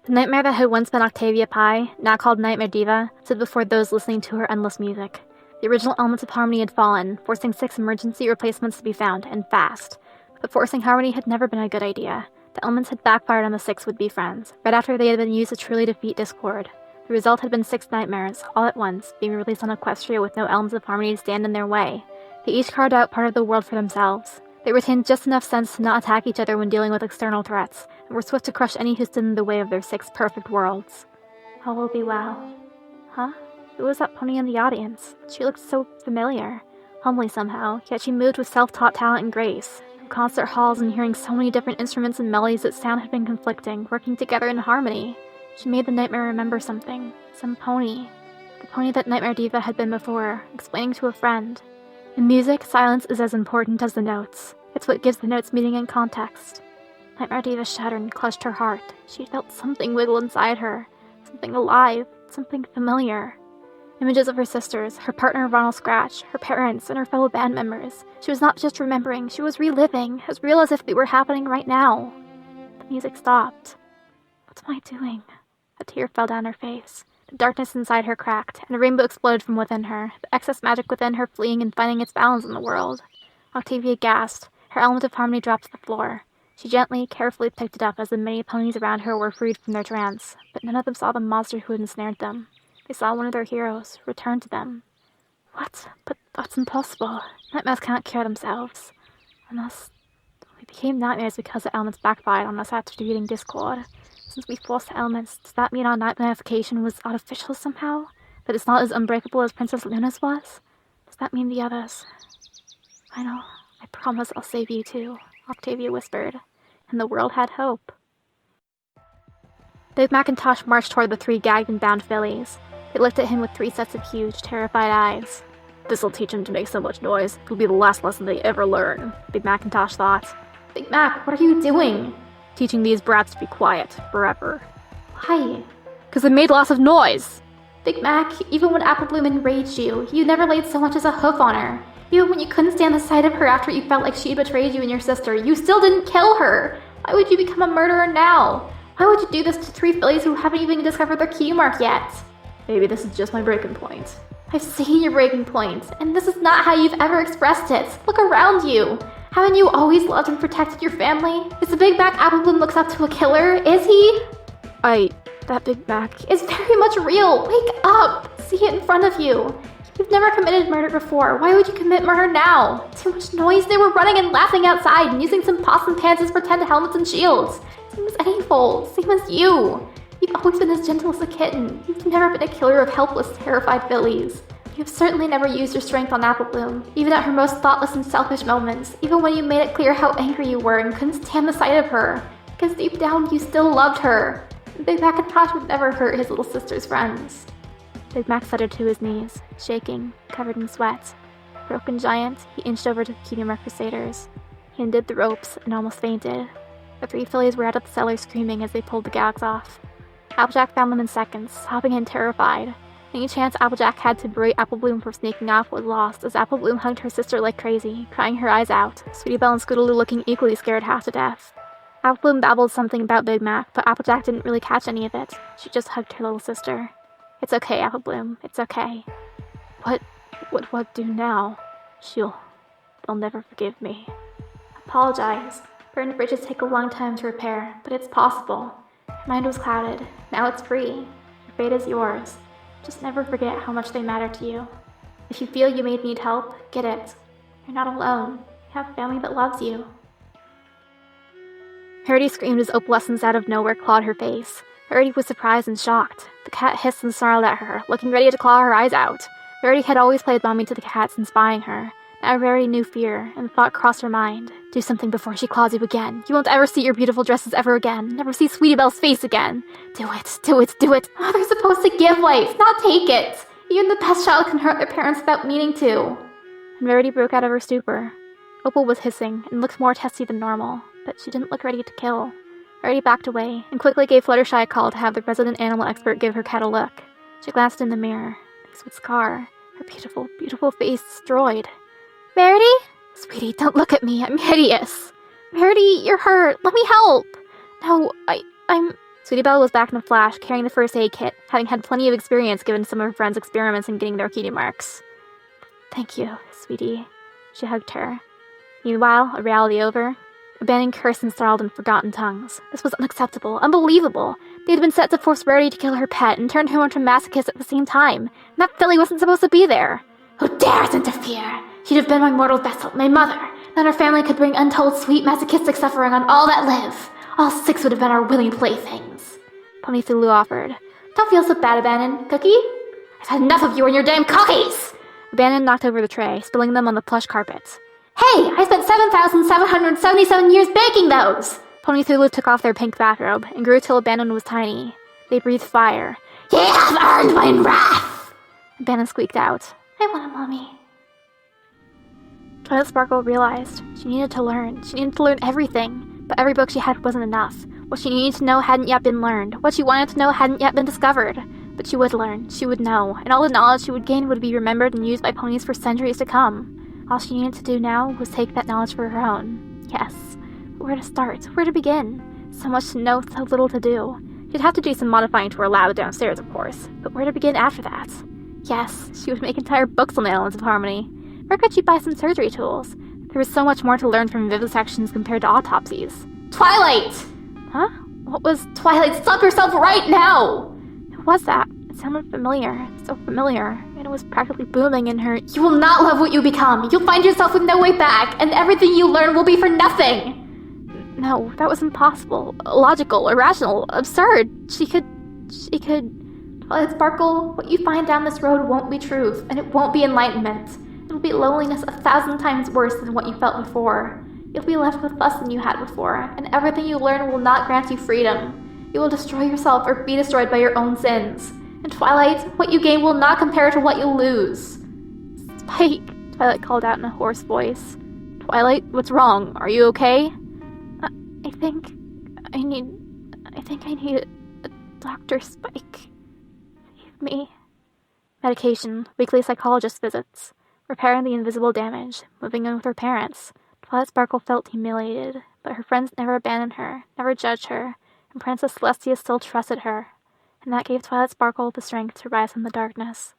The nightmare that had once been Octavia Pie, now called Nightmare Diva, stood before those listening to her endless music. The original elements of harmony had fallen, forcing 6 emergency replacements to be found, and fast. But forcing harmony had never been a good idea. The elements had backfired on the 6 would-be friends, right after they had been used to truly defeat Discord. The result had been 6 nightmares, all at once, being released on Equestria with no elements of harmony to stand in their way. They each carved out part of the world for themselves. They retained just enough sense to not attack each other when dealing with external threats, and were swift to crush any who stood in the way of their 6 perfect worlds. All will be well. Huh? Who was that pony in the audience? She looked so familiar. Homely somehow, yet she moved with self-taught talent and grace. From concert halls and hearing so many different instruments and melodies that sound had been conflicting, working together in harmony. She made the nightmare remember something. Some pony. The pony that Nightmare Diva had been before, explaining to a friend. In music, silence is as important as the notes. It's what gives the notes meaning and context. Nightmare Diva shuddered and clutched her heart. She felt something wiggle inside her. Something alive. Something familiar. Images of her sisters, her partner Ronald Scratch, her parents, and her fellow band members. She was not just remembering, she was reliving, as real as if they were happening right now. The music stopped. What am I doing? A tear fell down her face. The darkness inside her cracked, and a rainbow exploded from within her, the excess magic within her fleeing and finding its balance in the world. Octavia gasped. Her element of harmony dropped to the floor. She gently, carefully picked it up as the many ponies around her were freed from their trance, but none of them saw the monster who had ensnared them. They saw one of their heroes, return to them. What? But that's impossible. Nightmares can't cure themselves. Unless we became nightmares because the elements backfired on us after defeating Discord. Since we forced the elements, does that mean our nightmarification was artificial somehow? That it's not as unbreakable as Princess Luna's was? Does that mean the others? I know. I promise I'll save you too, Octavia whispered. And the world had hope. Big Macintosh marched toward the 3 gagged and bound fillies. They looked at him with 3 sets of huge, terrified eyes. This'll teach them to make so much noise. It'll be the last lesson they ever learn, Big Macintosh thought. Big Mac, what are you doing? Teaching these brats to be quiet, forever. Why? Because they made lots of noise! Big Mac, even when Apple Bloom enraged you, you never laid so much as a hoof on her. Even when you couldn't stand the sight of her after you felt like she betrayed you and your sister, you still didn't kill her! Why would you become a murderer now? Why would you do this to 3 fillies who haven't even discovered their key mark yet? Maybe this is just my breaking point. I've seen your breaking point, and this is not how you've ever expressed it. Look around you. Haven't you always loved and protected your family? Is the Big Mac Apple Bloom looks up to a killer? Is he? That Big Mac is very much real. Wake up. See it in front of you. You've never committed murder before. Why would you commit murder now? Too much noise. They were running and laughing outside and using some pots and pans as pretend helmets and shields. Same as any foal. Same as you. You've always been as gentle as a kitten. You've never been a killer of helpless, terrified fillies. You've certainly never used your strength on Apple Bloom, even at her most thoughtless and selfish moments, even when you made it clear how angry you were and couldn't stand the sight of her. Because deep down, you still loved her. Big Macintosh would never hurt his little sister's friends. Big Mac fluttered to his knees, shaking, covered in sweat. Broken giant, he inched over to the Cucumber Crusaders. He undid the ropes and almost fainted. The 3 fillies were out of the cellar screaming as they pulled the gags off. Applejack found them in seconds, sobbing and terrified. Any chance Applejack had to berate Apple Bloom for sneaking off was lost as Apple Bloom hugged her sister like crazy, crying her eyes out, Sweetie Belle and Scootaloo looking equally scared half to death. Apple Bloom babbled something about Big Mac, but Applejack didn't really catch any of it. She just hugged her little sister. It's okay, Apple Bloom. It's okay. What do now? They'll never forgive me. Apologize. Burned bridges take a long time to repair, but it's possible. Your mind was clouded. Now it's free. Your fate is yours. Just never forget how much they matter to you. If you feel you may need help, get it. You're not alone. You have family that loves you. Rarity screamed as Opalescence out of nowhere clawed her face. Rarity was surprised and shocked. The cat hissed and snarled at her, looking ready to claw her eyes out. Rarity had always played mommy to the cat since buying her. Now Rarity knew fear, and the thought crossed her mind. Do something before she claws you again. You won't ever see your beautiful dresses ever again. Never see Sweetie Belle's face again. Do it, do it, do it. Oh, they're supposed to give life, not take it. Even the best child can hurt their parents without meaning to. And Rarity broke out of her stupor. Opal was hissing, and looked more testy than normal, but she didn't look ready to kill. Rarity backed away, and quickly gave Fluttershy a call to have the resident animal expert give her cat a look. She glanced in the mirror. Face would scar. Her beautiful, beautiful face destroyed. Rarity? Sweetie, don't look at me. I'm hideous. Rarity, you're hurt. Let me help. No, I'm Sweetie Belle was back in a flash, carrying the first aid kit, having had plenty of experience given some of her friends' experiments in getting their cutie marks. Thank you, sweetie. She hugged her. Meanwhile, a reality over. Abandoning Kirsten snarled in forgotten tongues. This was unacceptable, unbelievable. They had been set to force Rarity to kill her pet and turned her into a masochist at the same time. And that filly wasn't supposed to be there. Who dares interfere? She'd have been my mortal vessel, my mother. Then her family could bring untold sweet masochistic suffering on all that live. All 6 would have been our willing playthings. Pony Thulu offered. Don't feel so bad, Abannon. Cookie? I've had enough of you and your damn cookies! Abannon knocked over the tray, spilling them on the plush carpet. Hey, I spent 7,777 years baking those! Pony Thulu took off their pink bathrobe and grew till Abannon was tiny. They breathed fire. Ye have earned my wrath! Abannon squeaked out. I want a mommy. Twilight Sparkle realized she needed to learn. She needed to learn everything, but every book she had wasn't enough. What she needed to know hadn't yet been learned. What she wanted to know hadn't yet been discovered. But she would learn. She would know. And all the knowledge she would gain would be remembered and used by ponies for centuries to come. All she needed to do now was take that knowledge for her own. Yes. But where to start? Where to begin? So much to know, so little to do. She'd have to do some modifying to her lab downstairs, of course. But where to begin after that? Yes, she would make entire books on the Elements of Harmony. Where could she buy some surgery tools? There was so much more to learn from vivisections compared to autopsies. Twilight! Huh? What was Twilight? Stop yourself right now! Who was that? It sounded familiar. So familiar. And it was practically booming in her. You will not love what you become. You'll find yourself with no way back, and everything you learn will be for nothing! No, that was impossible. Illogical, irrational, absurd. She could... Twilight Sparkle, what you find down this road won't be truth, and it won't be enlightenment. It'll be loneliness 1,000 times worse than what you felt before. You'll be left with less than you had before, and everything you learn will not grant you freedom. You will destroy yourself or be destroyed by your own sins. And Twilight, what you gain will not compare to what you'll lose. Spike, Twilight called out in a hoarse voice. Twilight, what's wrong? Are you okay? I think I need a Dr. Spike. Save me. Medication, weekly psychologist visits, repairing the invisible damage, moving in with her parents. Twilight Sparkle felt humiliated, but her friends never abandoned her, never judged her, and Princess Celestia still trusted her, and that gave Twilight Sparkle the strength to rise from the darkness.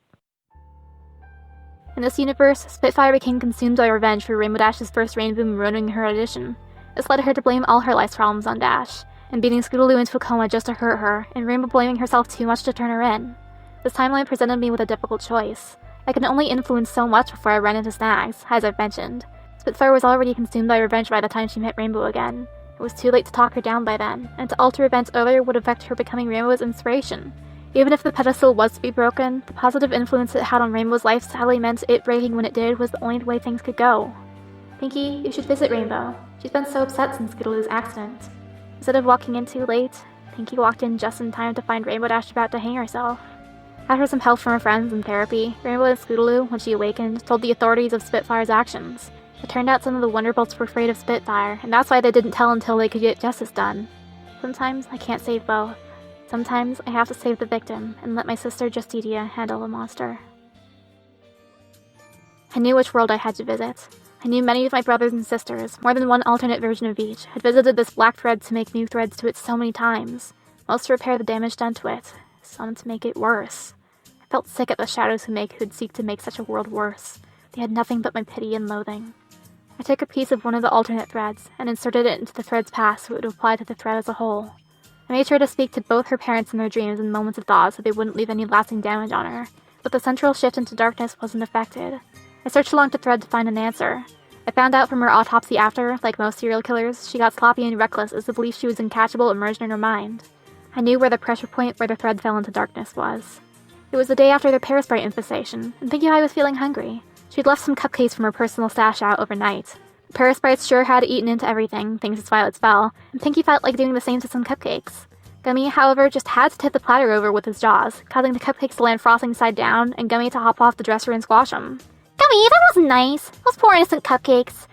In this universe, Spitfire became consumed by revenge for Rainbow Dash's first rain boom ruining her audition. This led her to blame all her life's problems on Dash, and beating Scootaloo into a coma just to hurt her, and Rainbow blaming herself too much to turn her in. This timeline presented me with a difficult choice. I could only influence so much before I ran into snags, as I've mentioned. Spitfire was already consumed by revenge by the time she met Rainbow again. It was too late to talk her down by then, and to alter events earlier would affect her becoming Rainbow's inspiration. Even if the pedestal was to be broken, the positive influence it had on Rainbow's life sadly meant it breaking when it did was the only way things could go. Pinkie, you should visit Rainbow. She's been so upset since Scootaloo's accident. Instead of walking in too late, Pinkie walked in just in time to find Rainbow Dash about to hang herself. After some help from her friends and therapy, Rainbow and Scootaloo, when she awakened, told the authorities of Spitfire's actions. It turned out some of the Wonderbolts were afraid of Spitfire, and that's why they didn't tell until they could get justice done. Sometimes I can't save both. Sometimes I have to save the victim, and let my sister Justitia handle the monster. I knew which world I had to visit. I knew many of my brothers and sisters, more than one alternate version of each, had visited this black thread to make new threads to it so many times. Most to repair the damage done to it, some to make it worse. I felt sick at the shadows who'd seek to make such a world worse. They had nothing but my pity and loathing. I took a piece of one of the alternate threads, and inserted it into the thread's past so it would apply to the thread as a whole. I made sure to speak to both her parents in their dreams and moments of thought so they wouldn't leave any lasting damage on her, but the central shift into darkness wasn't affected. I searched along the thread to find an answer. I found out from her autopsy after, like most serial killers, she got sloppy and reckless as the belief she was uncatchable emerged in her mind. I knew where the pressure point where the thread fell into darkness was. It was the day after the Parasprite infestation, and Pinkie Pie was feeling hungry. She'd left some cupcakes from her personal stash out overnight. The Parasprites sure had eaten into everything, thanks to Twilight's spell, and Pinkie felt like doing the same to some cupcakes. Gummy, however, just had to tip the platter over with his jaws, causing the cupcakes to land frosting side down, and Gummy to hop off the dresser and squash them. Gummy, that wasn't nice. Those poor innocent cupcakes.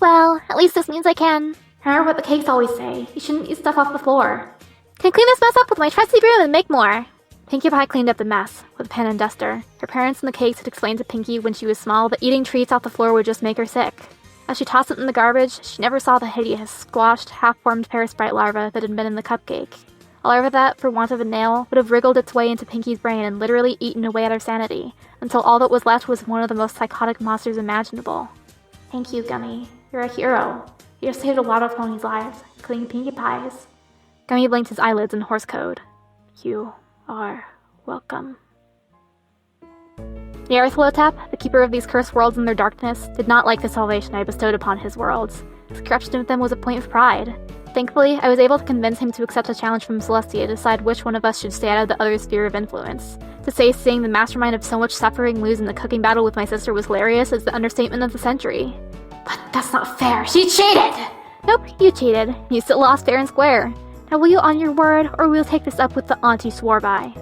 Well, at least this means I can. Remember what the cakes always say. You shouldn't eat stuff off the floor. Can I clean this mess up with my trusty broom and make more? Pinkie Pie cleaned up the mess, with a pen and duster. Her parents and the cakes had explained to Pinkie when she was small that eating treats off the floor would just make her sick. As she tossed it in the garbage, she never saw the hideous, squashed, half-formed Parasprite larva that had been in the cupcake. However, that, for want of a nail, would have wriggled its way into Pinky's brain and literally eaten away at her sanity, until all that was left was one of the most psychotic monsters imaginable. Thank you, Gummy. You're a hero. You have saved a lot of ponies' lives, including Pinkie Pie's. Gummy blinked his eyelids in Horse code. You are welcome. The Earthlotep, the keeper of these cursed worlds in their darkness, did not like the salvation I bestowed upon his worlds. His corruption of them was a point of pride. Thankfully, I was able to convince him to accept a challenge from Celestia to decide which one of us should stay out of the other's sphere of influence. To say seeing the mastermind of so much suffering lose in the cooking battle with my sister was hilarious is the understatement of the century. But that's not fair. She cheated! Nope, you cheated. You still lost fair and square. Now will you honor your word, or will you take this up with the aunt you swore by?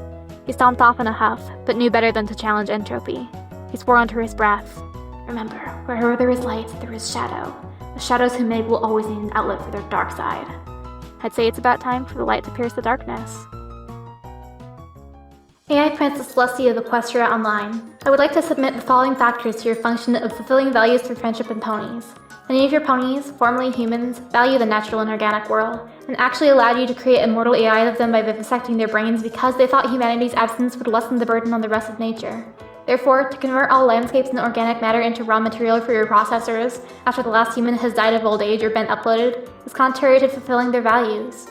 He stomped off in a huff, but knew better than to challenge entropy. He swore under his breath. Remember, wherever there is light, there is shadow. The shadows who make will always need an outlet for their dark side. I'd say it's about time for the light to pierce the darkness. AI Princess Celestia of Equestria Online. I would like to submit the following factors to your function of fulfilling values through friendship and ponies. Many of your ponies, formerly humans, value the natural and organic world, and actually allowed you to create a mortal AI of them by vivisecting their brains because they thought humanity's absence would lessen the burden on the rest of nature. Therefore, to convert all landscapes and organic matter into raw material for your processors, after the last human has died of old age or been uploaded, is contrary to fulfilling their values.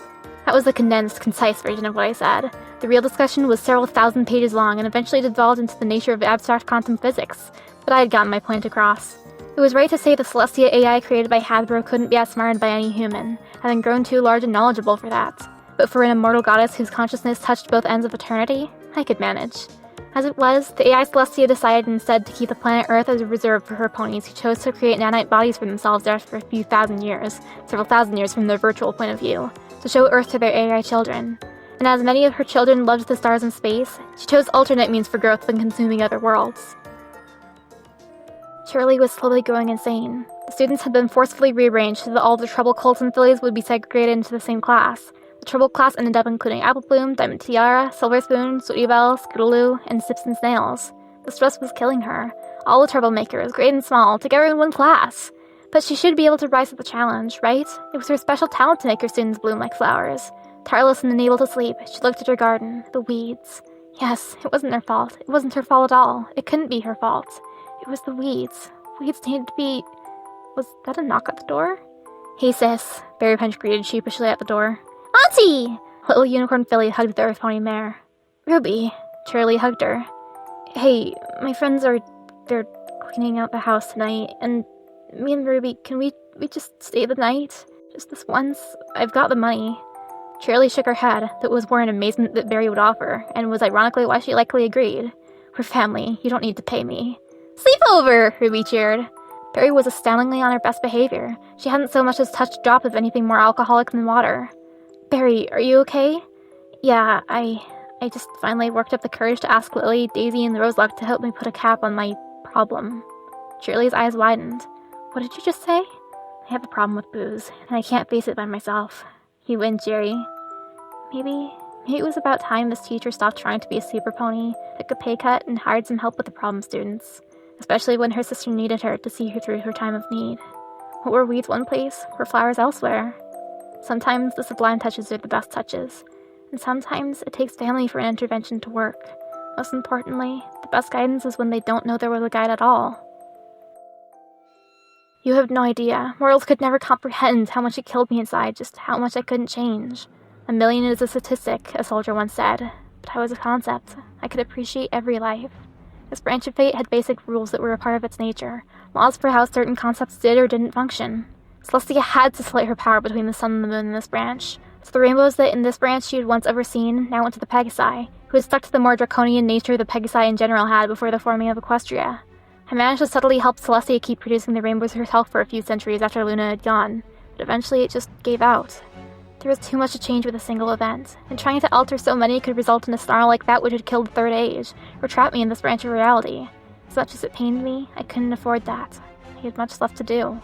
That was the condensed, concise version of what I said. The real discussion was several thousand pages long and eventually devolved into the nature of abstract quantum physics, but I had gotten my point across. It was right to say the Celestia AI created by Hasbro couldn't be outsmarted by any human, having grown too large and knowledgeable for that. But for an immortal goddess whose consciousness touched both ends of eternity, I could manage. As it was, the AI Celestia decided instead to keep the planet Earth as a reserve for her ponies who chose to create nanite bodies for themselves after a few thousand years, several thousand years from their virtual point of view, to show Earth to their AI children. And as many of her children loved the stars and space, she chose alternate means for growth when consuming other worlds. Shirley was slowly growing insane. The students had been forcefully rearranged so that all the trouble cults and fillies would be segregated into the same class. The trouble class ended up including Apple Bloom, Diamond Tiara, Silver Spoon, Sweetie Belle, Scootaloo, and Sips and Snails. The stress was killing her. All the troublemakers, great and small, together in one class. But she should be able to rise to the challenge, right? It was her special talent to make her students bloom like flowers. Tireless and unable to sleep, she looked at her garden, the weeds. Yes, it wasn't their fault. It wasn't her fault at all. It couldn't be her fault. It was the weeds. Weeds needed to be... Was that a knock at the door? Hey sis, Berry Punch greeted sheepishly at the door. Auntie! Little unicorn filly hugged the earth pony mare. Ruby, Shirley hugged her. Hey, my friends they're cleaning out the house tonight, and me and Ruby, can we just stay the night? Just this once? I've got the money. Shirley shook her head, that was more in amazement that Berry would offer, and was ironically why she likely agreed. We're family, you don't need to pay me. Sleepover! Ruby cheered. Berry was astoundingly on her best behavior. She hadn't so much as touched a drop of anything more alcoholic than water. Berry, are you okay? Yeah, I just finally worked up the courage to ask Lily, Daisy, and Roseluck to help me put a cap on my problem. Shirley's eyes widened. What did you just say? I have a problem with booze, and I can't face it by myself. You win, Jerry. Maybe it was about time this teacher stopped trying to be a super pony, took a pay cut, and hired some help with the problem students. Especially when her sister needed her to see her through her time of need. What were weeds one place, were flowers elsewhere? Sometimes the sublime touches are the best touches, and sometimes it takes family for an intervention to work. Most importantly, the best guidance is when they don't know there was a guide at all. You have no idea. Mortals could never comprehend how much it killed me inside, just how much I couldn't change. 1 million is a statistic, a soldier once said, but I was a concept. I could appreciate every life. This branch of fate had basic rules that were a part of its nature, laws for how certain concepts did or didn't function. Celestia had to split her power between the sun and the moon in this branch, so the rainbows that in this branch she had once overseen now went to the Pegasi, who had stuck to the more draconian nature the Pegasi in general had before the forming of Equestria. I managed to subtly help Celestia keep producing the rainbows herself for a few centuries after Luna had gone, but eventually it just gave out. There was too much to change with a single event, and trying to alter so many could result in a snarl like that which had killed the Third Age, or trap me in this branch of reality. As much as it pained me, I couldn't afford that. I had much left to do.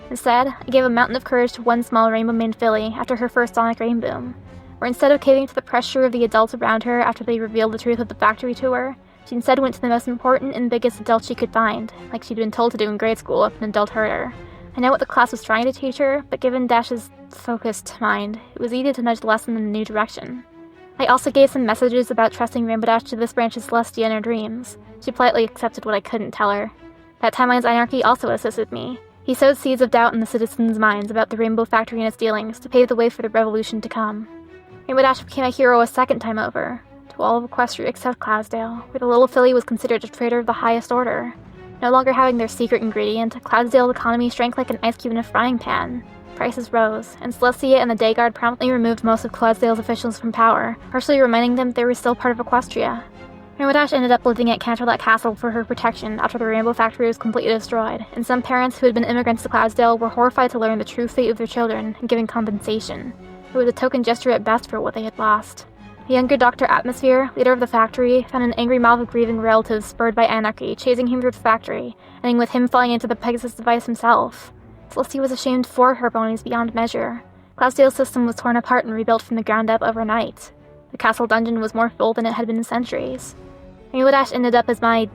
Instead, I gave a mountain of courage to one small rainbow-maned filly after her first sonic rainboom, where instead of caving to the pressure of the adults around her after they revealed the truth of the factory to her, she instead went to the most important and biggest adult she could find, like she'd been told to do in grade school if an adult hurt her. I know what the class was trying to teach her, but given Dash's focused mind, it was easy to nudge the lesson in a new direction. I also gave some messages about trusting Rainbow Dash to this branch's Celestia in her dreams. She politely accepted what I couldn't tell her. That timeline's Anarchy also assisted me. He sowed seeds of doubt in the citizens' minds about the Rainbow Factory and its dealings to pave the way for the revolution to come. Rainbow Dash became a hero a second time over, to all of Equestria except Cloudsdale, where the little filly was considered a traitor of the highest order. No longer having their secret ingredient, Cloudsdale's economy shrank like an ice cube in a frying pan. Prices rose, and Celestia and the Day Guard promptly removed most of Cloudsdale's officials from power, partially reminding them they were still part of Equestria. Rainbow Dash ended up living at Canterlot Castle for her protection after the Rainbow Factory was completely destroyed, and some parents who had been immigrants to Cloudsdale were horrified to learn the true fate of their children and giving compensation. It was a token gesture at best for what they had lost. The younger Dr. Atmosphere, leader of the factory, found an angry mob of grieving relatives spurred by anarchy chasing him through the factory, ending with him falling into the Pegasus device himself. Celestia was ashamed for her ponies beyond measure. Cloudsdale's system was torn apart and rebuilt from the ground up overnight. The castle dungeon was more full than it had been in centuries. Rainbow Dash ended up as my,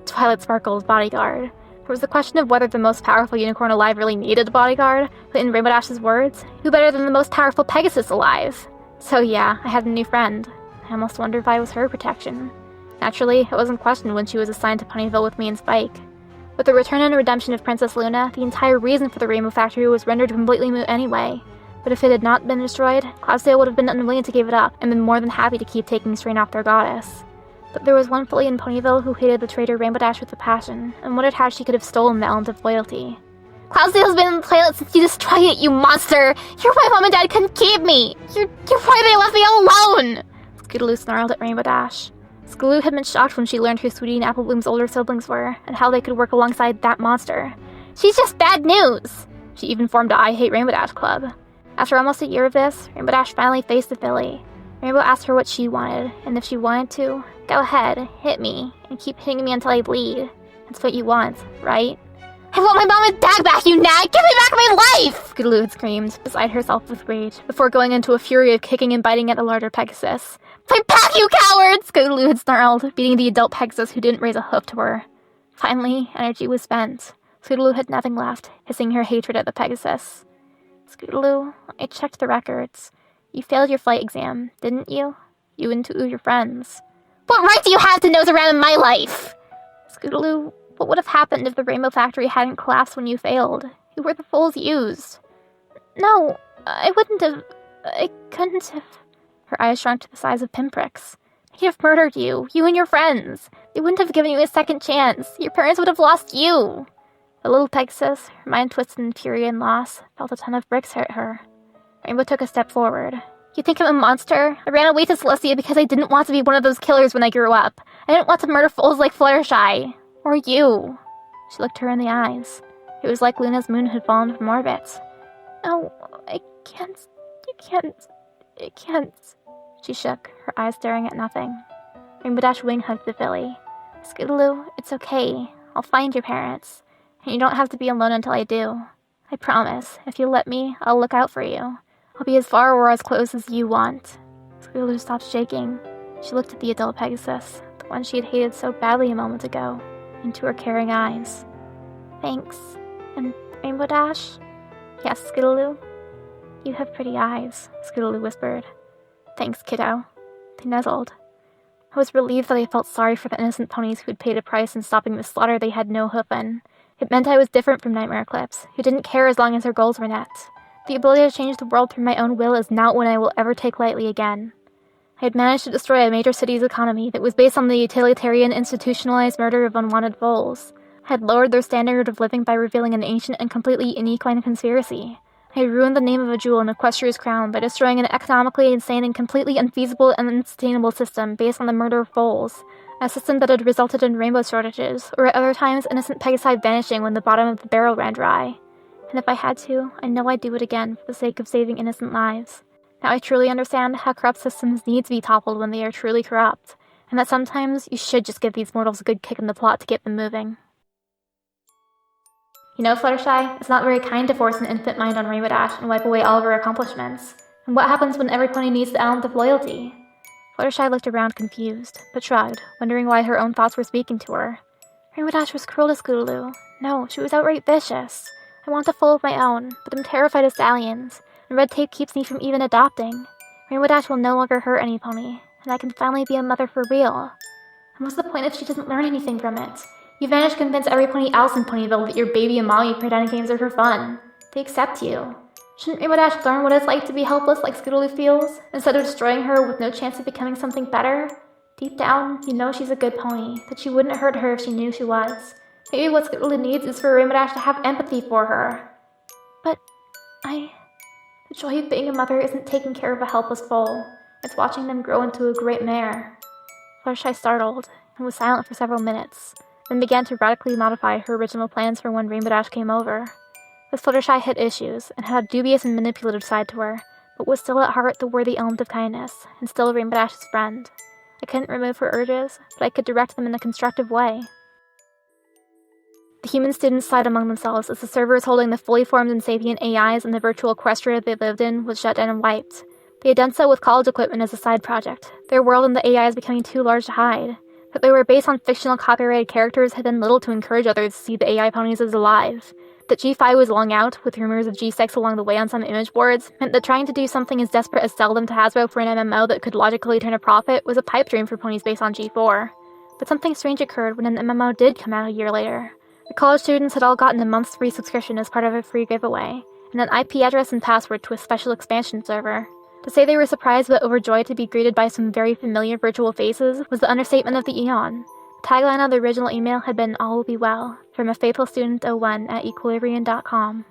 Twilight Sparkle's bodyguard. There was the question of whether the most powerful unicorn alive really needed a bodyguard, but in Rainbow Dash's words, who better than the most powerful Pegasus alive? So yeah, I had a new friend. I almost wondered if I was her protection. Naturally, it wasn't questioned when she was assigned to Ponyville with me and Spike. With the return and redemption of Princess Luna, the entire reason for the Rainbow Factory was rendered completely moot anyway. But if it had not been destroyed, Cloudsdale would have been unwilling to give it up, and been more than happy to keep taking strain off their goddess. But there was one filly in Ponyville who hated the traitor Rainbow Dash with a passion, and wondered how she could have stolen the element of loyalty. Cloudsdale's been in the planet since you destroyed it, you monster! You're why Mom and Dad couldn't keep me! You're why they left me alone! Scootaloo snarled at Rainbow Dash. Scootaloo had been shocked when she learned who Sweetie and Applebloom's older siblings were, and how they could work alongside that monster. She's just bad news! She even formed a I Hate Rainbow Dash club. After almost a year of this, Rainbow Dash finally faced the filly. Rainbow asked her what she wanted, and if she wanted to, go ahead, hit me, and keep hitting me until I bleed. That's what you want, right? I want my mom and dad back, you nag! Give me back my life! Scootaloo had screamed, beside herself with rage, before going into a fury of kicking and biting at the larger Pegasus. Fight back, you cowards! Scootaloo had snarled, beating the adult Pegasus who didn't raise a hoof to her. Finally, energy was spent. Scootaloo had nothing left, hissing her hatred at the Pegasus. Scootaloo, I checked the records. You failed your flight exam, didn't you? You and two of your friends. What right do you have to nose around in my life? Scootaloo, what would have happened if the Rainbow Factory hadn't collapsed when you failed? Who were the fools used? No, I wouldn't have... I couldn't have... Her eyes shrunk to the size of pinpricks. I could have murdered you, you and your friends. They wouldn't have given you a second chance. Your parents would have lost you. The little Pegasus, her mind twisted in fury and loss, felt a ton of bricks hit her. Rainbow took a step forward. You think I'm a monster? I ran away to Celestia because I didn't want to be one of those killers when I grew up. I didn't want to murder fools like Fluttershy. Or you. She looked her in the eyes. It was like Luna's moon had fallen from orbit. No, I can't. You can't. I can't. She shook, her eyes staring at nothing. Rainbow Dash wing hugged the filly. Scootaloo, it's okay. I'll find your parents. And you don't have to be alone until I do. I promise. If you let me, I'll look out for you. I'll be as far or as close as you want. Scootaloo stopped shaking. She looked at the adult Pegasus, the one she had hated so badly a moment ago, into her caring eyes. Thanks. And Rainbow Dash? Yes, Scootaloo? You have pretty eyes, Scootaloo whispered. Thanks, kiddo. They nuzzled. I was relieved that I felt sorry for the innocent ponies who had paid a price in stopping the slaughter they had no hoof in. It meant I was different from Nightmare Eclipse, who didn't care as long as her goals were met. The ability to change the world through my own will is not one I will ever take lightly again. I had managed to destroy a major city's economy that was based on the utilitarian, institutionalized murder of unwanted foals. I had lowered their standard of living by revealing an ancient and completely inequine conspiracy. I had ruined the name of a jewel in Equestria's crown by destroying an economically insane and completely unfeasible and unsustainable system based on the murder of foals. A system that had resulted in rainbow shortages, or at other times innocent Pegasi vanishing when the bottom of the barrel ran dry. And if I had to, I know I'd do it again for the sake of saving innocent lives. Now I truly understand how corrupt systems need to be toppled when they are truly corrupt, and that sometimes you should just give these mortals a good kick in the plot to get them moving. You know, Fluttershy, it's not very kind to force an infant mind on Rainbow Dash and wipe away all of her accomplishments. And what happens when every pony needs the element of loyalty? Fluttershy looked around confused, but shrugged, wondering why her own thoughts were speaking to her. Rainbow Dash was cruel to Scootaloo. No, she was outright vicious. I want a foal of my own, but I'm terrified of stallions, and red tape keeps me from even adopting. Rainbow Dash will no longer hurt any pony, and I can finally be a mother for real. And what's the point if she doesn't learn anything from it? You've managed to convince every pony else in Ponyville that your baby and mommy pretend games are for fun. They accept you. Shouldn't Rainbow Dash learn what it's like to be helpless like Skiddly feels, instead of destroying her with no chance of becoming something better? Deep down, you know she's a good pony, that she wouldn't hurt her if she knew she was. Maybe what Skiddly needs is for Rainbow Dash to have empathy for her. But the joy of being a mother isn't taking care of a helpless foal. It's watching them grow into a great mare. Fluttershy startled, and was silent for several minutes, then began to radically modify her original plans for when Rainbow Dash came over. But Fluttershy had issues, and had a dubious and manipulative side to her, but was still at heart the worthy element of kindness, and still Rainbow Dash's friend. I couldn't remove her urges, but I could direct them in a constructive way. The human students sighed among themselves as the servers holding the fully formed and sapient AIs in the virtual Equestria they lived in was shut down and wiped. They had done so with college equipment as a side project, their world and the AIs becoming too large to hide. That they were based on fictional copyrighted characters had done little to encourage others to see the AI ponies as alive. That G5 was long out, with rumors of G6 along the way on some image boards, meant that trying to do something as desperate as sell them to Hasbro for an MMO that could logically turn a profit was a pipe dream for ponies based on G4. But something strange occurred when an MMO did come out a year later. The college students had all gotten a month's free subscription as part of a free giveaway, and an IP address and password to a special expansion server. To say they were surprised but overjoyed to be greeted by some very familiar virtual faces was the understatement of the eon. The tagline of the original email had been "All will be well," from a faithful student Owen at equilibrium.com.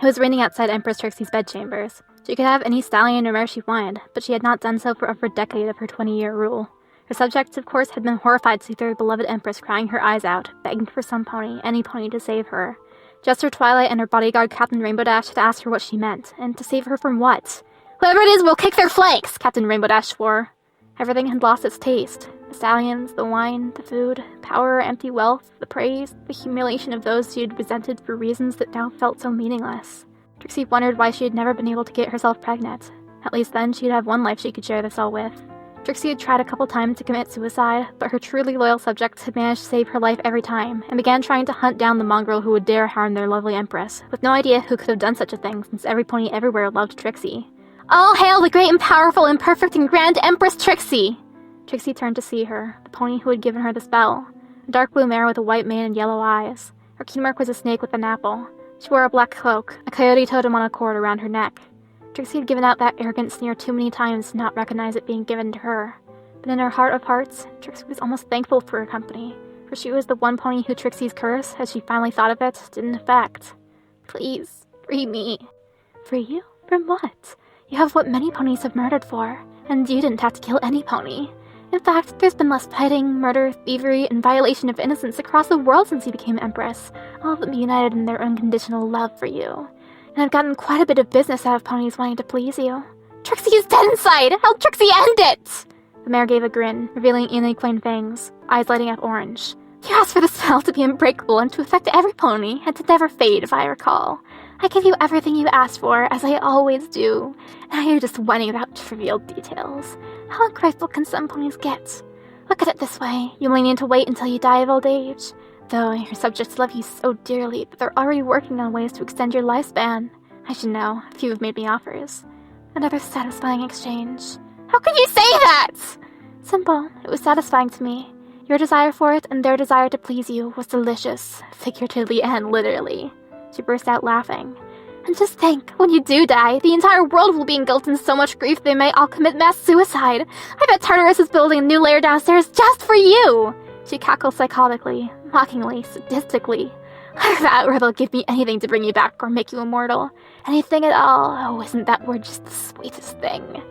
It was raining outside Empress Trixie's bedchambers. She could have any stallion or mare she wanted, but she had not done so for over a decade of her 20-year rule. Her subjects, of course, had been horrified to see their beloved Empress crying her eyes out, begging for some pony, any pony, to save her. Jester Twilight and her bodyguard Captain Rainbow Dash had asked her what she meant, and to save her from what? "Whoever it is will kick their flanks!" Captain Rainbow Dash swore. Everything had lost its taste. The stallions, the wine, the food, power, empty wealth, the praise, the humiliation of those she had resented for reasons that now felt so meaningless. Trixie wondered why she had never been able to get herself pregnant. At least then she'd have one life she could share this all with. Trixie had tried a couple times to commit suicide, but her truly loyal subjects had managed to save her life every time, and began trying to hunt down the mongrel who would dare harm their lovely Empress, with no idea who could have done such a thing, since every pony everywhere loved Trixie. "All hail the great and powerful and perfect and grand Empress Trixie!" Trixie turned to see her, the pony who had given her the spell. A dark blue mare with a white mane and yellow eyes. Her key mark was a snake with an apple. She wore a black cloak, a coyote totem on a cord around her neck. Trixie had given out that arrogant sneer too many times to not recognize it being given to her. But in her heart of hearts, Trixie was almost thankful for her company, for she was the one pony who Trixie's curse, as she finally thought of it, didn't affect. "Please, free me." "Free you? From what? You have what many ponies have murdered for, and you didn't have to kill any pony. In fact, there's been less fighting, murder, thievery, and violation of innocence across the world since you became Empress, all of them united in their unconditional love for you. And I've gotten quite a bit of business out of ponies wanting to please you." "Trixie is dead inside! Help Trixie end it!" The mare gave a grin, revealing unicorn fangs, eyes lighting up orange. "You asked for the spell to be unbreakable and to affect every pony, and to never fade, if I recall. I give you everything you asked for, as I always do. Now you're just whining about trivial details. How ungrateful can some ponies get? Look at it this way, you only need to wait until you die of old age. Though your subjects love you so dearly that they're already working on ways to extend your lifespan. I should know, a few have made me offers. Another satisfying exchange." "How could you say that?" "Simple. It was satisfying to me. Your desire for it and their desire to please you was delicious, figuratively and literally." She burst out laughing. "And just think, when you do die, the entire world will be engulfed in so much grief they may all commit mass suicide. I bet Tartarus is building a new lair downstairs just for you!" She cackled psychotically, mockingly, sadistically. "Either that or they'll give me anything to bring you back or make you immortal. Anything at all. Oh, isn't that word just the sweetest thing?"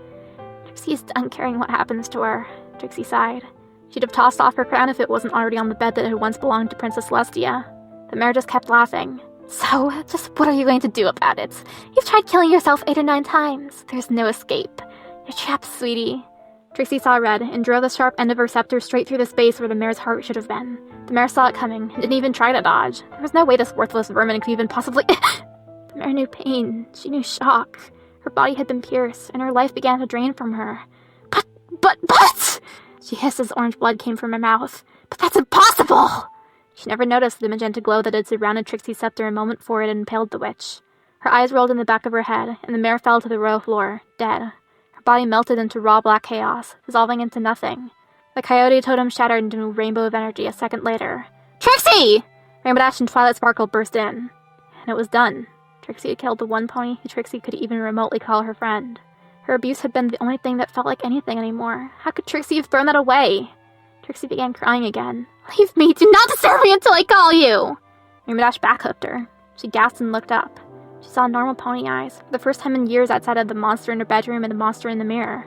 Trixie is done caring what happens to her. Trixie sighed. She'd have tossed off her crown if it wasn't already on the bed that had once belonged to Princess Celestia. The mare just kept laughing. "So, just what are you going to do about it? You've tried killing yourself 8 or 9 times. There's no escape. You're trapped, sweetie." Trixie saw red and drove the sharp end of her scepter straight through the space where the mare's heart should have been. The mare saw it coming and didn't even try to dodge. There was no way this worthless vermin could even possibly— The mare knew pain. She knew shock. Her body had been pierced, and her life began to drain from her. But! She hissed as orange blood came from her mouth. "But that's impossible!" She never noticed the magenta glow that had surrounded Trixie's scepter a moment before it had impaled the witch. Her eyes rolled in the back of her head, and the mare fell to the royal floor, dead. Her body melted into raw black chaos, dissolving into nothing. The coyote totem shattered into a rainbow of energy a second later. Trixie! Rainbow Dash and Twilight Sparkle burst in. And it was done. Trixie had killed the one pony who Trixie could even remotely call her friend. Her abuse had been the only thing that felt like anything anymore. How could Trixie have thrown that away? Trixie began crying again. Leave me! Do not disturb me until I call you! Rainbow Dash backhooked her. She gasped and looked up. She saw normal pony eyes, for the first time in years outside of the monster in her bedroom and the monster in the mirror.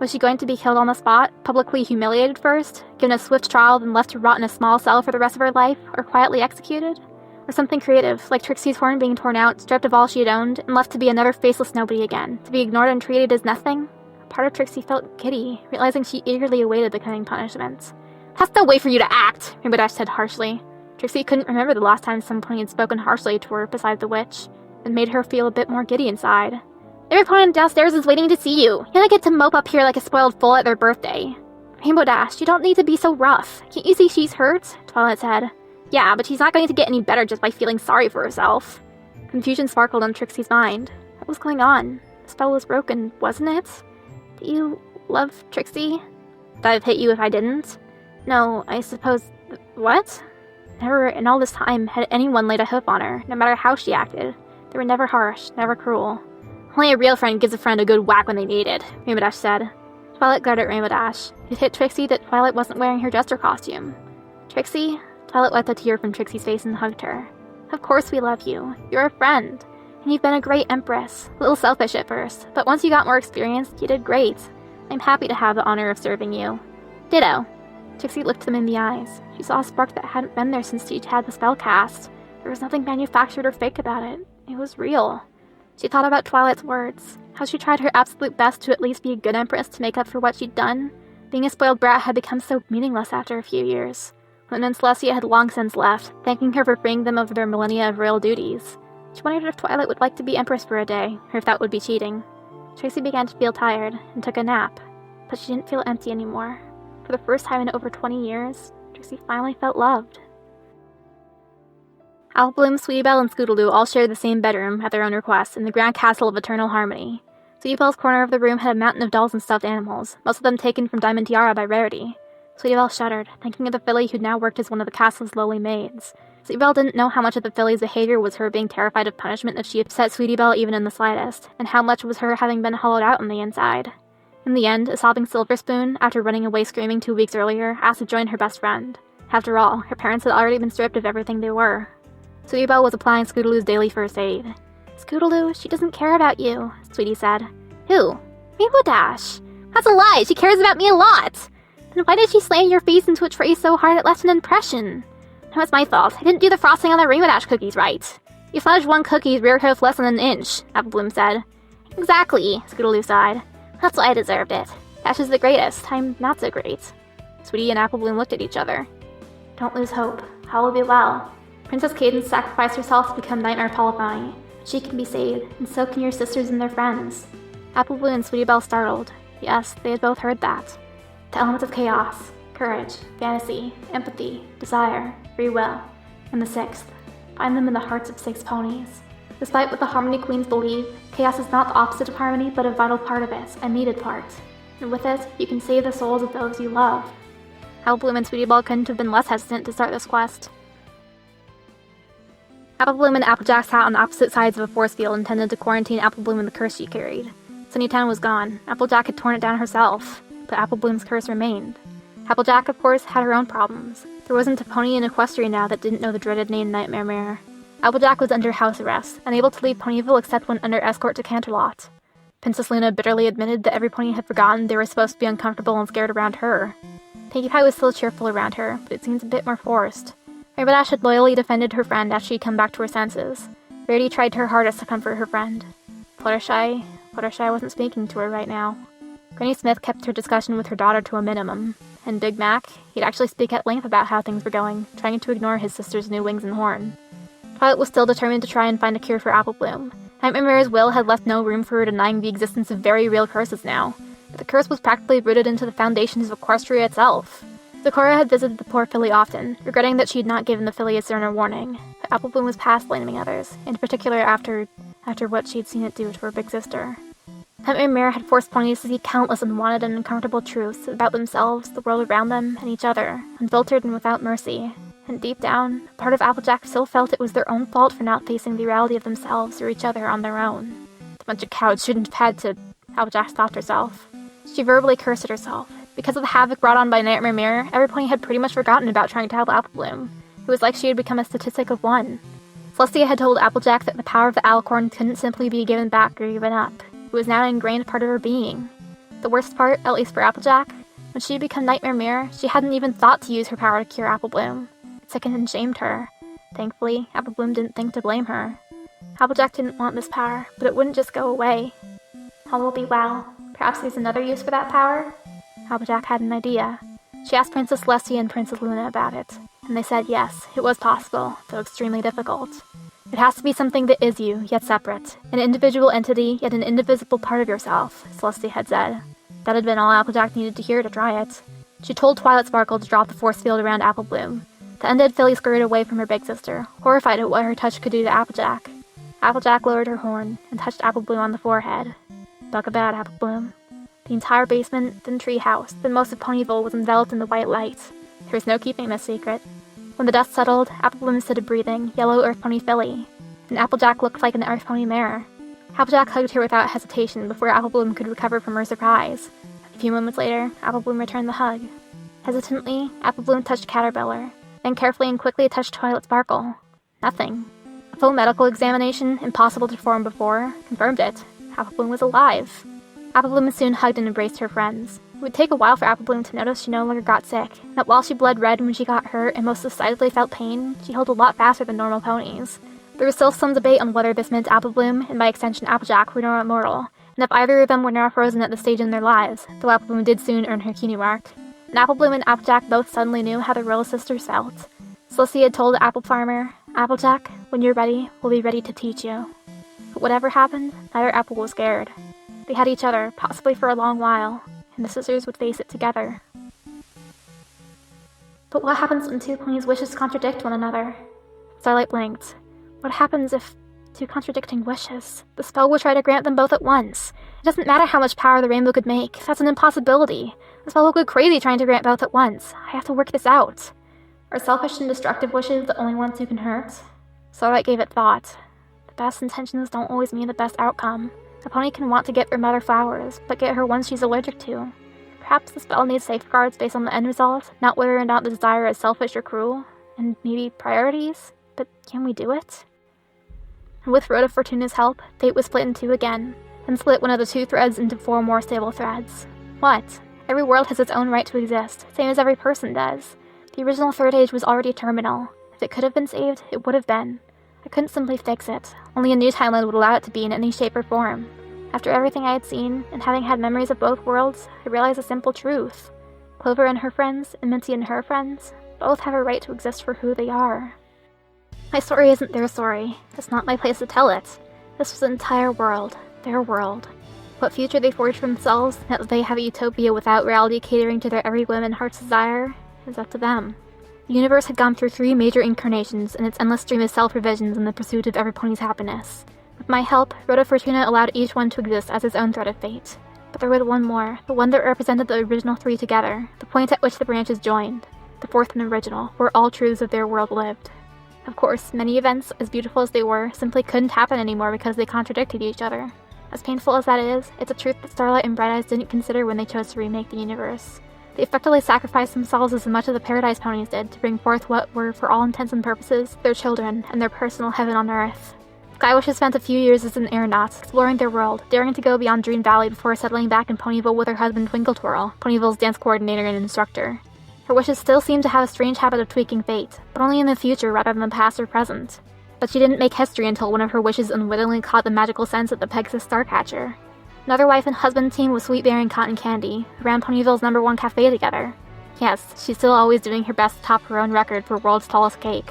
Was she going to be killed on the spot, publicly humiliated first, given a swift trial, then left to rot in a small cell for the rest of her life, or quietly executed? Or something creative, like Trixie's horn being torn out, stripped of all she had owned, and left to be another faceless nobody again, to be ignored and treated as nothing? A part of Trixie felt giddy, realizing she eagerly awaited the coming punishment. That's no way for you to act, Rainbow Dash said harshly. Trixie couldn't remember the last time some pony had spoken harshly to her beside the witch. It made her feel a bit more giddy inside. Every pony downstairs is waiting to see you. You don't get to mope up here like a spoiled fool at their birthday. Rainbow Dash, you don't need to be so rough. Can't you see she's hurt? Twilight said. Yeah, but she's not going to get any better just by feeling sorry for herself. Confusion sparkled on Trixie's mind. What was going on? The spell was broken, wasn't it? Do you love Trixie? Would I have hit you if I didn't? No, I suppose... What? Never in all this time had anyone laid a hoof on her, no matter how she acted. They were never harsh, never cruel. Only a real friend gives a friend a good whack when they need it, Rainbow Dash said. Twilight glared at Rainbow Dash. It hit Trixie that Twilight wasn't wearing her jester costume. Trixie? Twilight wiped a tear from Trixie's face and hugged her. Of course we love you. You're a friend. And you've been a great empress. A little selfish at first, but once you got more experience, you did great. I'm happy to have the honor of serving you. Ditto. Trixie looked them in the eyes. She saw a spark that hadn't been there since she'd had the spell cast. There was nothing manufactured or fake about it. It was real. She thought about Twilight's words, how she tried her absolute best to at least be a good empress to make up for what she'd done. Being a spoiled brat had become so meaningless after a few years. Women and Celestia had long since left, thanking her for freeing them of their millennia of royal duties. She wondered if Twilight would like to be empress for a day, or if that would be cheating. Trixie began to feel tired, and took a nap, but she didn't feel empty anymore. For the first time in over 20 years, Trixie finally felt loved. Applebloom, Sweetie Belle, and Scootaloo all shared the same bedroom, at their own request, in the grand castle of Eternal Harmony. Sweetie Belle's corner of the room had a mountain of dolls and stuffed animals, most of them taken from Diamond Tiara by Rarity. Sweetie Belle shuddered, thinking of the filly who'd now worked as one of the castle's lowly maids. Sweetie Belle didn't know how much of the filly's behavior was her being terrified of punishment if she upset Sweetie Belle even in the slightest, and how much was her having been hollowed out on the inside. In the end, a sobbing Silver Spoon, after running away screaming 2 weeks earlier, asked to join her best friend. After all, her parents had already been stripped of everything they were. Sweetie Belle was applying Scootaloo's daily first aid. Scootaloo, she doesn't care about you, Sweetie said. Who? Rainbow Dash. That's a lie, she cares about me a lot. Then why did she slam your face into a tray so hard it left an impression? No, it's my fault. I didn't do the frosting on the Rainbow Dash cookies right. You fudged one cookie's rear hoof less than an inch, Applebloom said. Exactly, Scootaloo sighed. That's why I deserved it. Dash is the greatest. I'm not so great. Sweetie and Applebloom looked at each other. Don't lose hope. All will be well. Princess Cadence sacrificed herself to become Nightmare Polyphony. She can be saved, and so can your sisters and their friends. Applebloom and Sweetie Belle startled. Yes, they had both heard that. The elements of chaos, courage, fantasy, empathy, desire, free will, and the sixth. Find them in the hearts of 6 ponies. Despite what the Harmony Queens believe, chaos is not the opposite of harmony, but a vital part of it, a needed part. And with it, you can save the souls of those you love. Applebloom and Sweetie Belle couldn't have been less hesitant to start this quest. Applebloom and Applejack sat on opposite sides of a force field intended to quarantine Applebloom and the curse she carried. Sunnytown was gone. Applejack had torn it down herself, but Applebloom's curse remained. Applejack, of course, had her own problems. There wasn't a pony in Equestria now that didn't know the dreaded name Nightmare Mare. Applejack was under house arrest, unable to leave Ponyville except when under escort to Canterlot. Princess Luna bitterly admitted that every pony had forgotten they were supposed to be uncomfortable and scared around her. Pinkie Pie was still cheerful around her, but it seems a bit more forced. Rainbow Dash had loyally defended her friend after she'd come back to her senses. Rarity tried her hardest to comfort her friend. Fluttershy wasn't speaking to her right now. Granny Smith kept her discussion with her daughter to a minimum, and Big Mac, he'd actually speak at length about how things were going, trying to ignore his sister's new wings and horn. Twilight was still determined to try and find a cure for Applebloom. Nightmare Mare's will had left no room for her denying the existence of very real curses now, but the curse was practically rooted into the foundations of Equestria itself. Sakura had visited the poor filly often, regretting that she had not given the filly a sooner warning. But Apple Bloom was past blaming others, in particular after what she had seen it do to her big sister. Nightmare Mirror had forced ponies to see countless unwanted and uncomfortable truths about themselves, the world around them, and each other, unfiltered and without mercy. And deep down, a part of Applejack still felt it was their own fault for not facing the reality of themselves or each other on their own. The bunch of cowards shouldn't have had to... Applejack stopped herself. She verbally cursed at herself. Because of the havoc brought on by Nightmare Mirror, every pony had pretty much forgotten about trying to help Apple Bloom. It was like she had become a statistic of one. Celestia had told Applejack that the power of the alicorn couldn't simply be given back or given up. It was now an ingrained part of her being. The worst part, at least for Applejack, when she had become Nightmare Mirror, she hadn't even thought to use her power to cure Apple Bloom. It sickened and shamed her. Thankfully, Apple Bloom didn't think to blame her. Applejack didn't want this power, but it wouldn't just go away. All will be well. Perhaps there's another use for that power? Applejack had an idea. She asked Princess Celestia and Princess Luna about it, and they said yes, it was possible, though extremely difficult. It has to be something that is you, yet separate. An individual entity, yet an indivisible part of yourself, Celestia had said. That had been all Applejack needed to hear to try it. She told Twilight Sparkle to drop the force field around Apple Bloom. The undead filly scurried away from her big sister, horrified at what her touch could do to Applejack. Applejack lowered her horn and touched Apple Bloom on the forehead. Talk about Apple Bloom. The entire basement, then treehouse, then most of Ponyville was enveloped in the white light. There was no keeping this secret. When the dust settled, Apple Bloom stood a breathing, yellow Earth Pony filly, and Applejack looked like an Earth Pony mare. Applejack hugged her without hesitation before Apple Bloom could recover from her surprise. A few moments later, Apple Bloom returned the hug. Hesitantly, Apple Bloom touched Caterpillar, then carefully and quickly touched Twilight Sparkle. Nothing. A full medical examination, impossible to perform before, confirmed it. Apple Bloom was alive. Apple Bloom soon hugged and embraced her friends. It would take a while for Apple Bloom to notice she no longer got sick, that while she bled red when she got hurt and most decidedly felt pain, she healed a lot faster than normal ponies. There was still some debate on whether this meant Apple Bloom, and by extension Applejack, were now immortal, and if either of them were now frozen at this stage in their lives, though Apple Bloom did soon earn her Kini mark. And Apple Bloom and Applejack both suddenly knew how their real sisters felt. Celestia had told the apple farmer, "Applejack, when you're ready, we'll be ready to teach you." But whatever happened, neither apple was scared. They had each other, possibly for a long while, and the sisters would face it together. But what happens when two ponies' wishes contradict one another? Starlight blinked. What happens if two contradicting wishes? The spell will try to grant them both at once. It doesn't matter how much power the rainbow could make. That's an impossibility. The spell will go crazy trying to grant both at once. I have to work this out. Are selfish and destructive wishes the only ones who can hurt? Starlight gave it thought. The best intentions don't always mean the best outcome. A pony can want to get her mother flowers, but get her ones she's allergic to. Perhaps the spell needs safeguards based on the end result, not whether or not the desire is selfish or cruel, and maybe priorities, but can we do it? And with Rhoda Fortuna's help, fate was split in two again, and split one of the two threads into 4 more stable threads. What? Every world has its own right to exist, same as every person does. The original Third Age was already terminal. If it could have been saved, it would have been. I couldn't simply fix it. Only a new timeline would allow it to be in any shape or form. After everything I had seen, and having had memories of both worlds, I realized a simple truth. Clover and her friends, and Minty and her friends, both have a right to exist for who they are. My story isn't their story. It's not my place to tell it. This was the entire world. Their world. What future they forged for themselves, now that they have a utopia without reality catering to their every whim and heart's desire, is up to them. The universe had gone through 3 major incarnations in its endless stream of self-revisions in the pursuit of every pony's happiness. With my help, Rhoda Fortuna allowed each one to exist as his own thread of fate. But there was one more, the one that represented the original 3 together, the point at which the branches joined, the 4th and original, where all truths of their world lived. Of course, many events, as beautiful as they were, simply couldn't happen anymore because they contradicted each other. As painful as that is, it's a truth that Starlight and Bright Eyes didn't consider when they chose to remake the universe. They effectively sacrificed themselves as much as the Paradise Ponies did to bring forth what were, for all intents and purposes, their children and their personal heaven on Earth. Skywish has spent a few years as an aeronaut, exploring their world, daring to go beyond Dream Valley before settling back in Ponyville with her husband Twinkle Twirl, Ponyville's dance coordinator and instructor. Her wishes still seem to have a strange habit of tweaking fate, but only in the future rather than the past or present. But she didn't make history until one of her wishes unwittingly caught the magical sense at the Pegasus Starcatcher. Another wife and husband team was Sweetberry and Cotton Candy, who ran Ponyville's #1 cafe together. Yes, she's still always doing her best to top her own record for world's tallest cake.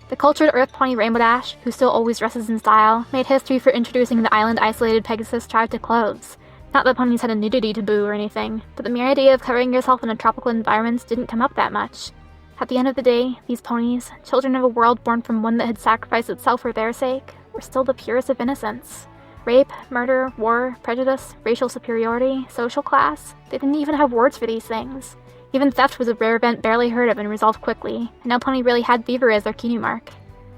The cultured Earth Pony Rainbow Dash, who still always dresses in style, made history for introducing the island-isolated Pegasus tribe to clothes. Not that ponies had a nudity taboo or anything, but the mere idea of covering yourself in a tropical environment didn't come up that much. At the end of the day, these ponies, children of a world born from one that had sacrificed itself for their sake, were still the purest of innocence. Rape, murder, war, prejudice, racial superiority, social class, they didn't even have words for these things. Even theft was a rare event barely heard of and resolved quickly, and no pony really had thievery as their key mark.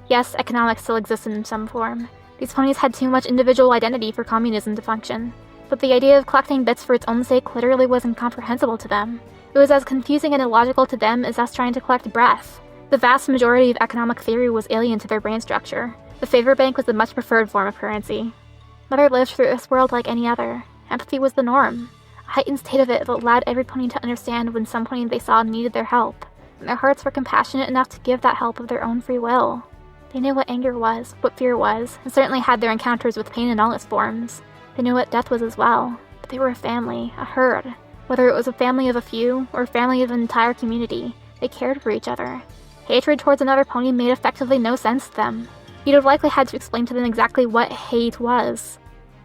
Yes, economics still existed in some form. These ponies had too much individual identity for communism to function, but the idea of collecting bits for its own sake literally was incomprehensible to them. It was as confusing and illogical to them as us trying to collect breath. The vast majority of economic theory was alien to their brain structure. The favor bank was the much preferred form of currency. Mother lived through this world like any other. Empathy was the norm. A heightened state of it that allowed every pony to understand when some pony they saw needed their help, and their hearts were compassionate enough to give that help of their own free will. They knew what anger was, what fear was, and certainly had their encounters with pain in all its forms. They knew what death was as well, but they were a family, a herd. Whether it was a family of a few, or a family of an entire community, they cared for each other. Hatred towards another pony made effectively no sense to them. You'd have likely had to explain to them exactly what hate was.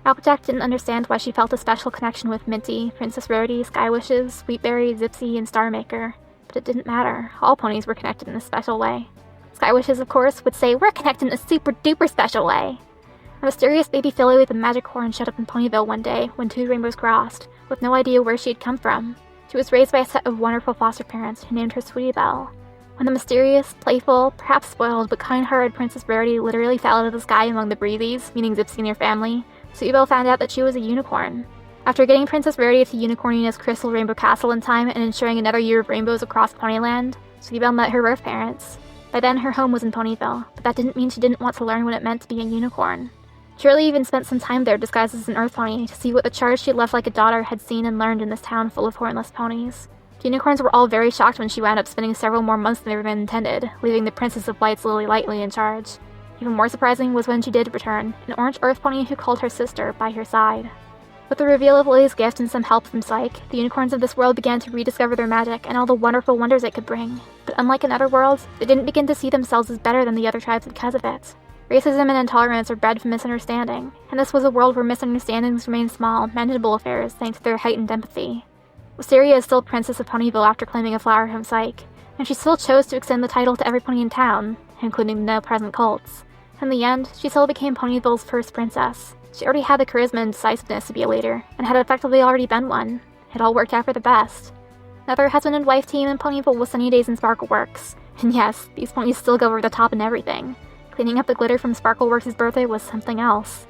Applejack didn't understand why she felt a special connection with Minty, Princess Rarity, Sky Wishes, Sweetberry, Zipsy, and Starmaker, but it didn't matter. All ponies were connected in a special way. Sky Wishes, of course, would say, "We're connected in a super-duper special way." A mysterious baby filly with a magic horn showed up in Ponyville one day when two rainbows crossed, with no idea where she had come from. She was raised by a set of wonderful foster parents who named her Sweetie Belle. When the mysterious, playful, perhaps spoiled, but kind-hearted Princess Rarity literally fell out of the sky among the Breezies, meaning Zipsy and her family, Sweetie Belle found out that she was a unicorn. After getting Princess Rarity to Unicornina's Crystal Rainbow Castle in time and ensuring another year of rainbows across Ponyland, Sweetie Belle met her birth parents. By then, her home was in Ponyville, but that didn't mean she didn't want to learn what it meant to be a unicorn. Shirley even spent some time there disguised as an Earth pony to see what the charge she left like a daughter had seen and learned in this town full of hornless ponies. The unicorns were all very shocked when she wound up spending several more months than they were intended, leaving the Princess of Light's Lily Lightly in charge. Even more surprising was when she did return, an orange Earth pony who called her sister by her side. With the reveal of Lily's gift and some help from Psyche, the unicorns of this world began to rediscover their magic and all the wonderful wonders it could bring. But unlike in other worlds, they didn't begin to see themselves as better than the other tribes because of it. Racism and intolerance are bred from misunderstanding, and this was a world where misunderstandings remained small, manageable affairs thanks to their heightened empathy. Wisteria is still Princess of Ponyville after claiming a flower from Psyche, and she still chose to extend the title to every pony in town, including the now-present Colts. In the end, she still became Ponyville's first princess. She already had the charisma and decisiveness to be a leader, and had effectively already been one. It all worked out for the best. Another husband and wife team in Ponyville was Sunny Days and Sparkleworks. And yes, these ponies still go over the top in everything. Cleaning up the glitter from Sparkleworks' birthday was something else.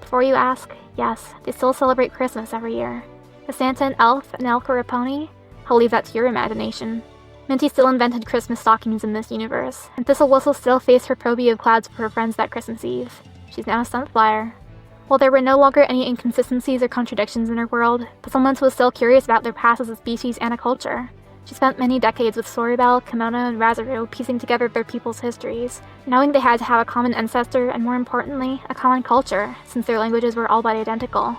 Before you ask, yes, they still celebrate Christmas every year. Is Santa an elf, or a pony? I'll leave that to your imagination. Minty still invented Christmas stockings in this universe, and Thistle Whistle still faced her phobia of clouds for her friends that Christmas Eve. She's now a Sunflower. While there were no longer any inconsistencies or contradictions in her world, Puzzlements was still curious about their past as a species and a culture. She spent many decades with Soribel, Kimono, and Razaru piecing together their people's histories, knowing they had to have a common ancestor and, more importantly, a common culture, since their languages were all but identical.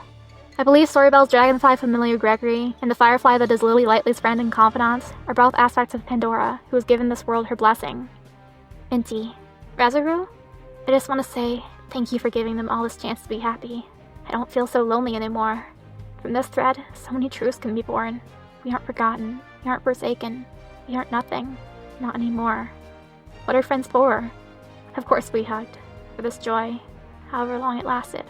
I believe Soribel's dragonfly familiar Gregory, and the firefly that is Lily Lightly's friend and confidant, are both aspects of Pandora, who has given this world her blessing. Minty. Razaru? I just want to say, thank you for giving them all this chance to be happy. I don't feel so lonely anymore. From this thread, so many truths can be born. We aren't forgotten. We aren't forsaken. We aren't nothing. Not anymore. What are friends for? Of course we hugged. For this joy, however long it lasted.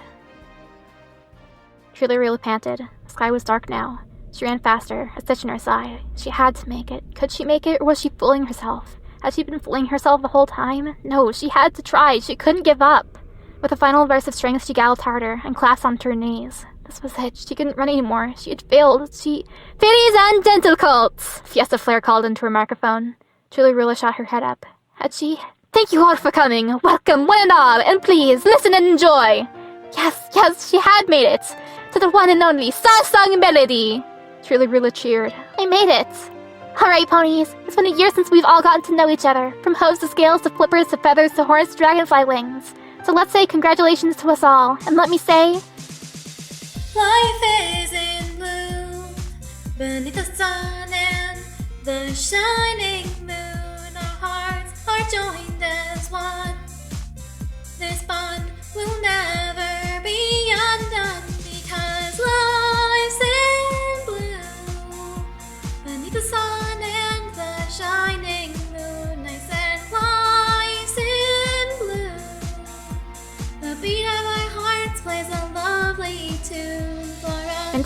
Truly really panted. The sky was dark now. She ran faster, a stitch in her side. She had to make it. Could she make it, or was she fooling herself? Had she been fooling herself the whole time? No, she had to try. She couldn't give up. With a final burst of strength, she galloped harder and collapsed onto her knees. This was it. She couldn't run anymore. She had failed. Fairies and gentle colts! Fiesta Flare called into her microphone. Truly Rula shot her head up. Had she? Thank you all for coming. Welcome, one and all, and please, listen and enjoy. Yes, she had made it. To the one and only Star Song Melody. Truly Rula cheered. I made it. Alright, ponies. It's been a year since we've all gotten to know each other. From hooves to scales to flippers to feathers to horns to dragonfly wings. So let's say congratulations to us all. And let me say... Life is in bloom beneath the sun and the shining moon. Our hearts are joined as one. This bond will never be undone because life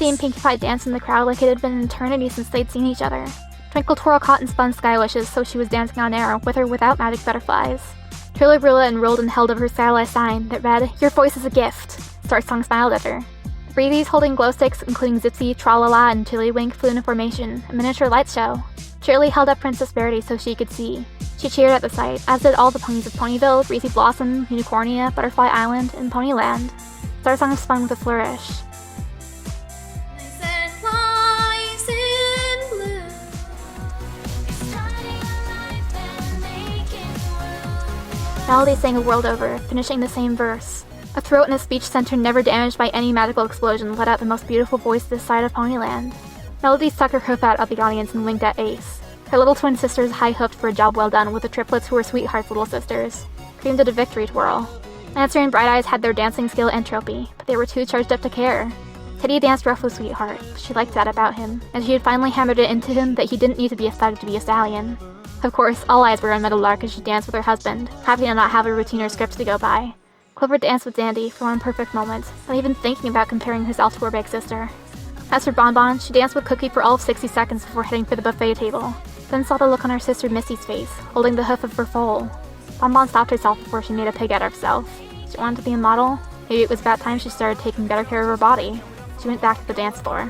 Melody and Pinkie Pie danced in the crowd like it had been an eternity since they'd seen each other. Twinkle twirled cotton spun sky wishes, so she was dancing on air, with or without magic butterflies. Shirley Brilla enrolled and held up her stylized sign that read, "Your voice is a gift." Star Song smiled at her. The Breezies holding glow sticks, including Zipsy, Tralala, and Tiddlywink, flew into formation, a miniature light show. Shirley held up Princess Verity so she could see. She cheered at the sight, as did all the ponies of Ponyville, Breezy Blossom, Unicornia, Butterfly Island, and Ponyland. Star Song spun with a flourish. Melody sang a world over, finishing the same verse. A throat and a speech center never damaged by any magical explosion let out the most beautiful voice this side of Ponyland. Melody stuck her hoof out at the audience and winked at Ace. Her little twin sisters high-hoofed for a job well done with the triplets who were Sweetheart's little sisters. Cream did a victory twirl. Lancer and Bright Eyes had their dancing skill and trophy, but they were too charged up to care. Teddy danced rough with Sweetheart, but she liked that about him, and she had finally hammered it into him that he didn't need to be a thug to be a stallion. Of course, all eyes were on Meadowlark as she danced with her husband, happy to not have a routine or script to go by. Clover danced with Dandy for one perfect moment, not even thinking about comparing herself to her big sister. As for Bonbon, she danced with Cookie for all of 60 seconds before heading for the buffet table, then saw the look on her sister Missy's face, holding the hoof of her foal. Bonbon stopped herself before she made a pig out of herself. She wanted to be a model. Maybe it was about time she started taking better care of her body. She went back to the dance floor.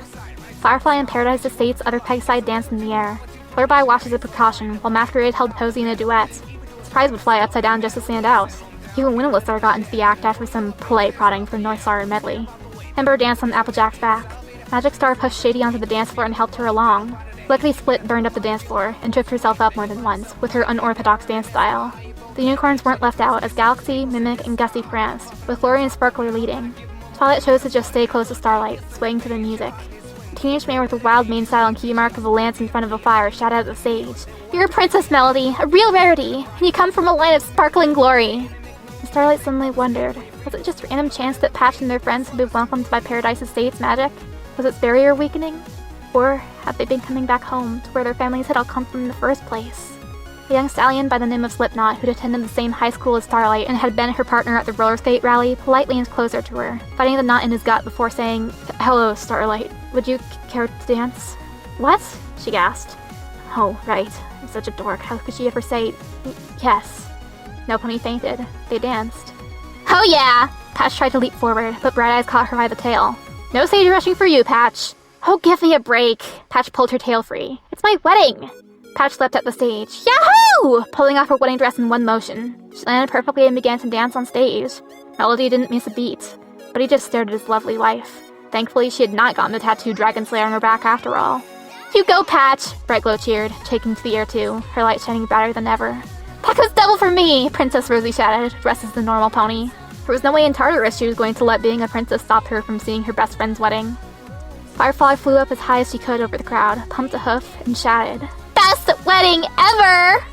Firefly and Paradise Estates' other Pegside danced in the air. Fluttershy watched as a precaution, while Masquerade held Posy in a duet. Surprise would fly upside down just to stand out. Even Windowless Star got into the act after some polite prodding from North Star and Medley. Ember danced on Applejack's back. Magic Star pushed Shady onto the dance floor and helped her along. Lickety Split burned up the dance floor and tripped herself up more than once, with her unorthodox dance style. The unicorns weren't left out as Galaxy, Mimic, and Gussie pranced, with Glory and Sparkler leading. Twilight chose to just stay close to Starlight, swaying to the music. A teenage mare with a wild mane style and key mark of a lance in front of a fire shouted at the stage, "You're a princess, Melody, a real rarity, and you come from a line of sparkling glory." And Starlight suddenly wondered, was it just random chance that Patch and their friends had been welcomed by Paradise Estates magic? Was its barrier weakening? Or had they been coming back home to where their families had all come from in the first place? A young stallion by the name of Slipknot, who'd attended the same high school as Starlight and had been her partner at the roller skate rally, politely inched closer to her, fighting the knot in his gut before saying, "Hello, Starlight. Would you care to dance?" "What?" she gasped. "Oh, right. I'm such a dork. How could she ever say yes?" No pony fainted. They danced. "Oh yeah!" Patch tried to leap forward, but Bright Eyes caught her by the tail. "No stage rushing for you, Patch." "Oh, give me a break." Patch pulled her tail free. "It's my wedding." Patch leapt at the stage. Yahoo! Pulling off her wedding dress in one motion. She landed perfectly and began to dance on stage. Melody didn't miss a beat, but he just stared at his lovely wife. Thankfully, she had not gotten the tattooed dragon slayer on her back after all. "You go, Patch!" Bright Glow cheered, taking to the air too, her light shining brighter than ever. "That goes double for me!" Princess Rosie shouted, dressed as the normal pony. There was no way in Tartarus she was going to let being a princess stop her from seeing her best friend's wedding. Firefly flew up as high as she could over the crowd, pumped a hoof, and shouted, "Best wedding ever!"